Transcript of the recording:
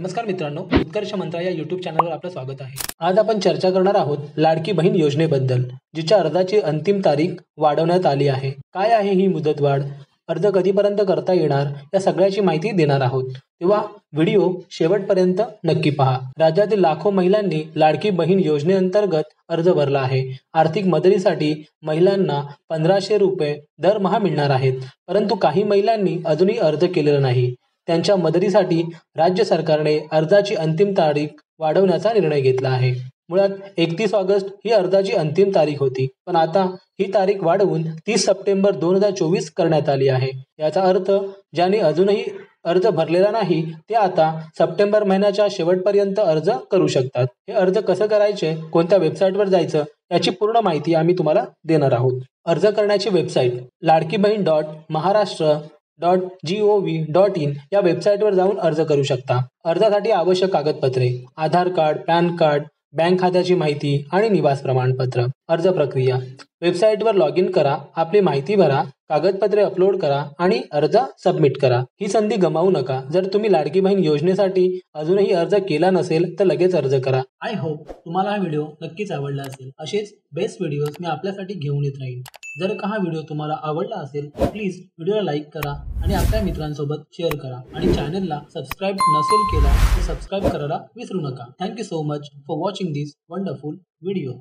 नमस्कार मित्रांनो, उत्कर्ष मंत्रा या यूट्यूब चॅनलवर आपलं स्वागत आहे। आज आपण चर्चा करणार आहोत लाडकी बहीण योजनेबद्दल, जिच्या अर्जाची अंतिम तारीख वाढवण्यात आली आहे। काय आहे ही मुदतवाढ, अर्ज कधीपर्यंत करता येणार, या सगळ्याची माहिती देणार आहोत। तेव्हा व्हिडिओ शेवटपर्यंत नक्की पहा। राज्यातील लाखो महिलांनी लाडकी बहीण योजनेअंतर्गत अर्ज भरला आहे। आर्थिक मदतीसाठी महिलांना 1500 रुपये दरमहा मिळणार आहेत, परंतु काही महिलांनी अजूनही अर्ज केलेला नाही। त्यांच्या मदतीसाठी राज्य सरकारने अर्जाची अंतिम तारीख वाढवण्याचा निर्णय घेतला आहे। मुळात 31 ऑगस्ट ही अर्जाची अंतिम तारीख होती, पण आता ही तारीख वाढवून 30 सप्टेंबर 2024 करण्यात आली आहे। याचा अर्थ ज्यांनी अजूनही अर्ज भरलेला नाही ते आता सप्टेंबर महिन्याच्या शेवटपर्यंत अर्ज करू शकतात। हे अर्ज कसं करायचे, कोणत्या वेबसाईटवर जायचं, याची पूर्ण माहिती आम्ही तुम्हाला देणार आहोत। अर्ज करण्याची वेबसाईट ladkibaheen.maharashtra.gov.in या वेबसाईटवर जाऊन अर्ज करू शकता। अर्जासाठी आवश्यक कागदपत्रे: आधार कार्ड, पॅन कार्ड, बँक खात्याची माहिती आणि निवास प्रमाणपत्र। अर्ज प्रक्रिया: वेबसाईटवर लॉग इन करा, आपली माहिती भरा, कागदपत्रे अपलोड करा आणि अर्ज सबमिट करा। ही संधी गमावू नका। जर तुम्ही लाडकी बहीण योजनेसाठी अजूनही अर्ज केला नसेल तर लगेच अर्ज करा। आय होप तुम्हाला हा व्हिडिओ नक्कीच आवडला असेल। असेच बेस्ट व्हिडिओज मी आपल्यासाठी घेऊन येत राहीन। जर का हा व्हिडिओ तुम्हाला आवडला असेल तर प्लीज व्हिडिओला लाईक करा आणि आपल्या मित्रांसोबत शेअर करा आणि चॅनलला सबस्क्राईब नसेल केला तर सबस्क्राईब करायला विसरू नका। Thank you so much for watching this wonderful video.